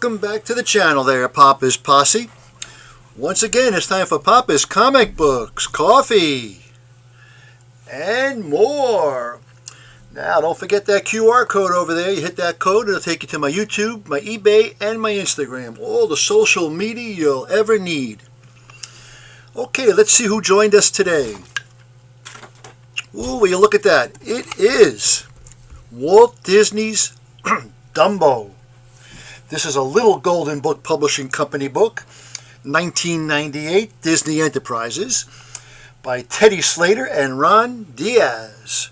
welcome back to the channel there, Papa's Posse. Once again, it's time for Papa's comic books, coffee, and more. Now, don't forget that QR code over there. You hit that code, it'll take you to my YouTube, my eBay, and my Instagram. All the social media you'll ever need. Okay, let's see who joined us today. Ooh, will you look at that? It is Walt Disney's Dumbo. This is a Little Golden Book Publishing Company book, 1998, Disney Enterprises, by Teddy Slater and Ron Diaz.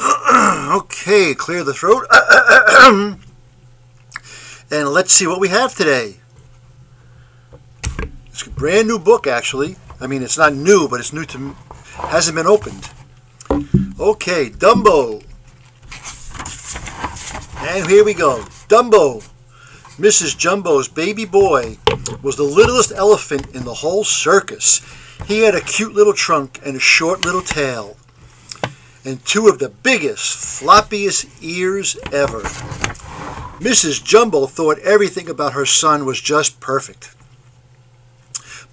Okay, clear the throat. And let's see what we have today. It's a brand new book, actually. I mean, it's not new, but it's new to, hasn't been opened. Okay, Dumbo. And here we go. Dumbo, Mrs. Jumbo's baby boy, was the littlest elephant in the whole circus. He had a cute little trunk and a short little tail, and two of the biggest, floppiest ears ever. Mrs. Jumbo thought everything about her son was just perfect,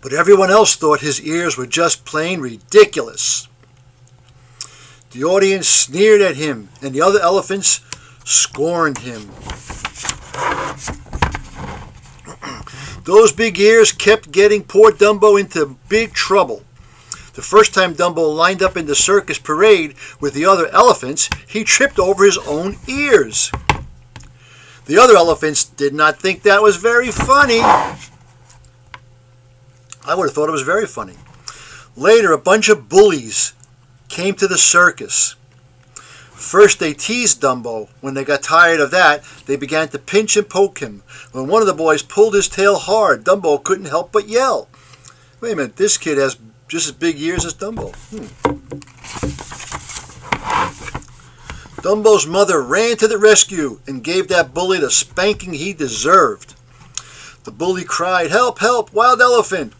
but everyone else thought his ears were just plain ridiculous. The audience sneered at him, and the other elephants scorned him. Those big ears kept getting poor Dumbo into big trouble. The first time Dumbo lined up in the circus parade with the other elephants, he tripped over his own ears. The other elephants did not think that was very funny. I would have thought it was very funny. Later, a bunch of bullies came to the circus. First, they teased Dumbo. When they got tired of that, they began to pinch and poke him. When one of the boys pulled his tail hard, Dumbo couldn't help but yell. Wait a minute, this kid has just as big ears as Dumbo. Dumbo's mother ran to the rescue and gave that bully the spanking he deserved. The bully cried, "Help, help, wild elephant!"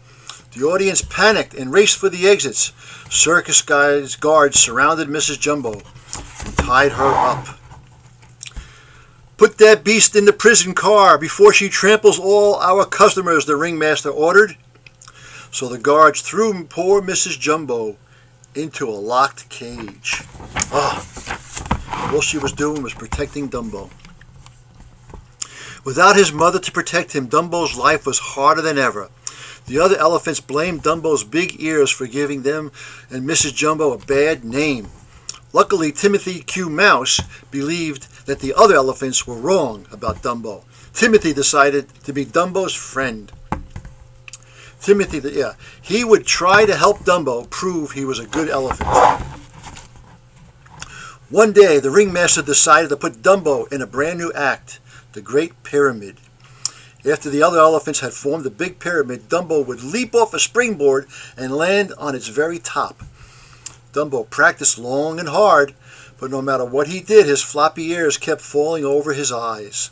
The audience panicked and raced for the exits. Circus guards surrounded Mrs. Jumbo and tied her up. "Put that beast in the prison car before she tramples all our customers," the ringmaster ordered. So the guards threw poor Mrs. Jumbo into a locked cage. All she was doing was protecting Dumbo. Without his mother to protect him, Dumbo's life was harder than ever. The other elephants blamed Dumbo's big ears for giving them and Mrs. Jumbo a bad name. Luckily, Timothy Q. Mouse believed that the other elephants were wrong about Dumbo. Timothy decided to be Dumbo's friend. He would try to help Dumbo prove he was a good elephant. One day, the ringmaster decided to put Dumbo in a brand new act, the Great Pyramid. After the other elephants had formed the big pyramid, Dumbo would leap off a springboard and land on its very top. Dumbo practiced long and hard, but no matter what he did, his floppy ears kept falling over his eyes.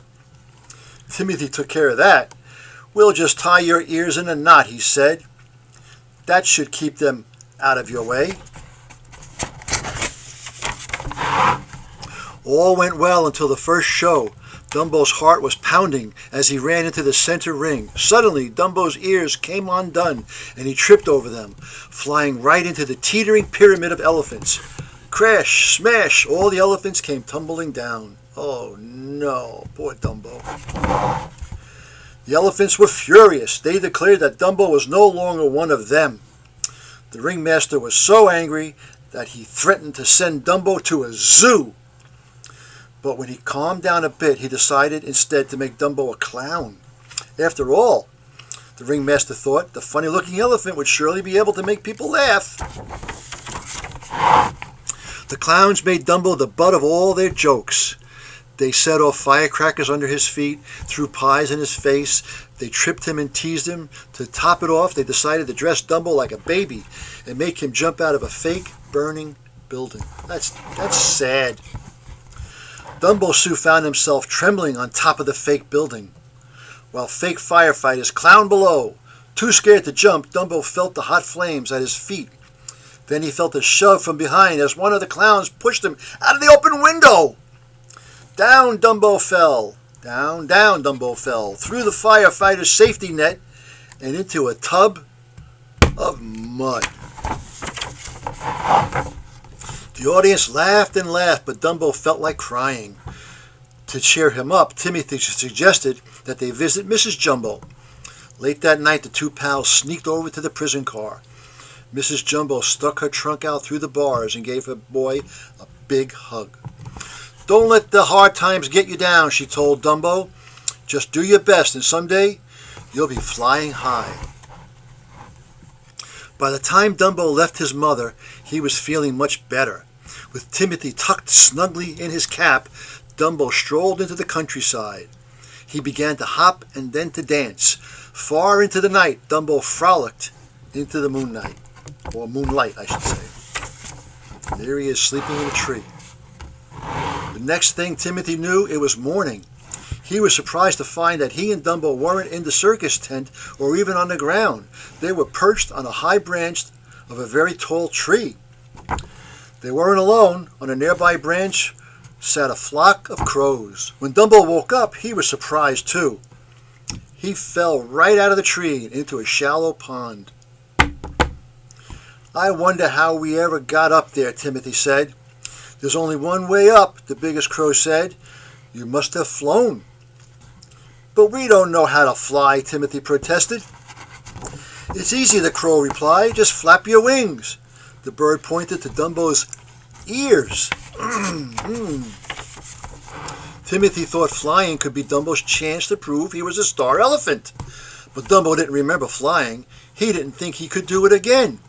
Timothy took care of that. "We'll just tie your ears in a knot," he said. "That should keep them out of your way." All went well until the first show. Dumbo's heart was pounding as he ran into the center ring. Suddenly, Dumbo's ears came undone, and he tripped over them, flying right into the teetering pyramid of elephants. Crash, smash, all the elephants came tumbling down. Oh no, poor Dumbo. The elephants were furious. They declared that Dumbo was no longer one of them. The ringmaster was so angry that he threatened to send Dumbo to a zoo. But when he calmed down a bit, he decided instead to make Dumbo a clown. After all, the ringmaster thought, the funny-looking elephant would surely be able to make people laugh. The clowns made Dumbo the butt of all their jokes. They set off firecrackers under his feet, threw pies in his face. They tripped him and teased him. To top it off, they decided to dress Dumbo like a baby and make him jump out of a fake burning building. That's sad. Dumbo soon found himself trembling on top of the fake building, while fake firefighters clowned below. Too scared to jump, Dumbo felt the hot flames at his feet. Then he felt a shove from behind as one of the clowns pushed him out of the open window. Down Dumbo fell. Down, down Dumbo fell, through the firefighter's safety net, and into a tub of mud. The audience laughed and laughed, but Dumbo felt like crying. To cheer him up, Timothy suggested that they visit Mrs. Jumbo. Late that night, the two pals sneaked over to the prison car. Mrs. Jumbo stuck her trunk out through the bars and gave her boy a big hug. "Don't let the hard times get you down," she told Dumbo. "Just do your best, and someday you'll be flying high." By the time Dumbo left his mother, he was feeling much better. With Timothy tucked snugly in his cap, Dumbo strolled into the countryside. He began to hop and then to dance. Far into the night, Dumbo frolicked into the moonlight, or moonlight, I should say. There he is, sleeping in a tree. The next thing Timothy knew, it was morning. He was surprised to find that he and Dumbo weren't in the circus tent or even on the ground. They were perched on a high branch of a very tall tree. They weren't alone. On a nearby branch sat a flock of crows. When Dumbo woke up, he was surprised too. He fell right out of the tree into a shallow pond. "I wonder how we ever got up there," Timothy said. "There's only one way up," the biggest crow said. "You must have flown." "But we don't know how to fly," Timothy protested. "It's easy," the crow replied. "Just flap your wings." The bird pointed to Dumbo's ears. Timothy thought flying could be Dumbo's chance to prove he was a star elephant. But Dumbo didn't remember flying. He didn't think he could do it again.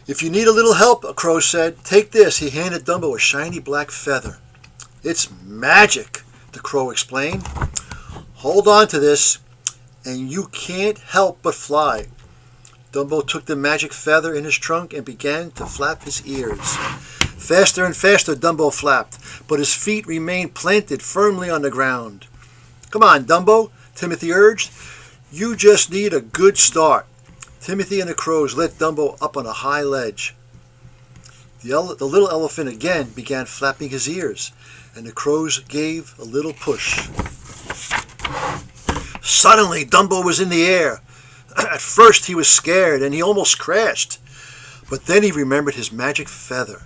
"If you need a little help," a crow said, "take this." He handed Dumbo a shiny black feather. "It's magic," the crow explained. "Hold on to this, and you can't help but fly." Dumbo took the magic feather in his trunk and began to flap his ears. Faster and faster Dumbo flapped, but his feet remained planted firmly on the ground. "Come on, Dumbo," Timothy urged. "You just need a good start." Timothy and the crows led Dumbo up on a high ledge. The little elephant again began flapping his ears, and the crows gave a little push. Suddenly, Dumbo was in the air. At first he was scared and he almost crashed, but then he remembered his magic feather.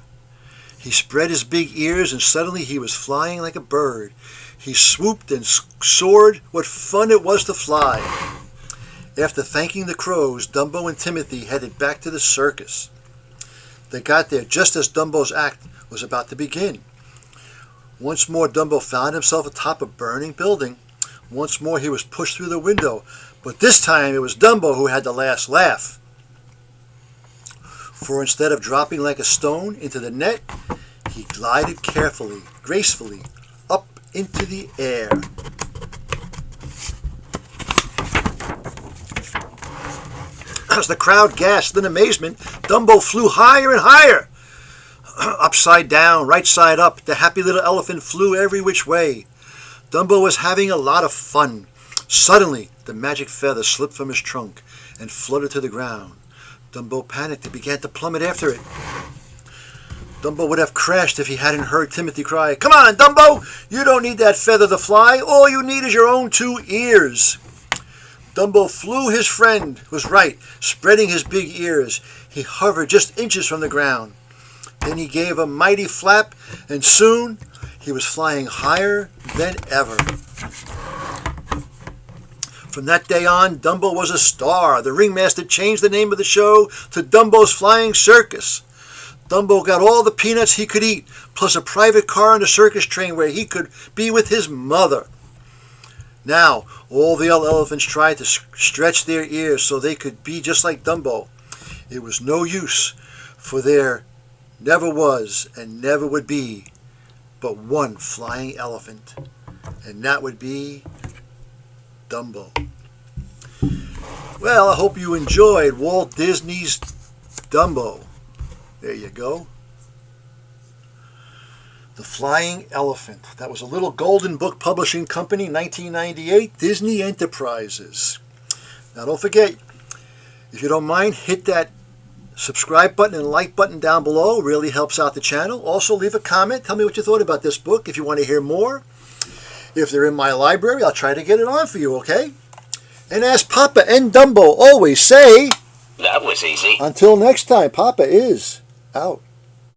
He spread his big ears and suddenly he was flying like a bird. He swooped and soared. What fun it was to fly! After thanking the crows, Dumbo and Timothy headed back to the circus. They got there just as Dumbo's act was about to begin. Once more Dumbo found himself atop a burning building. Once more he was pushed through the window, but this time it was Dumbo who had the last laugh. For instead of dropping like a stone into the net, he glided carefully, gracefully, up into the air. As the crowd gasped in amazement, Dumbo flew higher and higher. Upside down, right side up, the happy little elephant flew every which way. Dumbo was having a lot of fun. Suddenly, the magic feather slipped from his trunk and fluttered to the ground. Dumbo panicked and began to plummet after it. Dumbo would have crashed if he hadn't heard Timothy cry, "Come on, Dumbo! You don't need that feather to fly. All you need is your own 2 ears." Dumbo flew. His friend was right. Spreading his big ears, he hovered just inches from the ground. Then he gave a mighty flap, and soon he was flying higher than ever. From that day on, Dumbo was a star. The ringmaster changed the name of the show to Dumbo's Flying Circus. Dumbo got all the peanuts he could eat, plus a private car on the circus train where he could be with his mother. Now, all the other elephants tried to stretch their ears so they could be just like Dumbo. It was no use, for there never was and never would be but one flying elephant, and that would be Dumbo. Well, I hope you enjoyed Walt Disney's Dumbo. There you go. The Flying Elephant. That was a little Golden Book Publishing Company, 1998, Disney Enterprises. Now don't forget, if you don't mind, hit that subscribe button and like button down below. It really helps out the channel. Also leave a comment. Tell me what you thought about this book if you want to hear more. If they're in my library, I'll try to get it on for you, okay? And as Papa and Dumbo always say, that was easy. Until next time, Papa is out.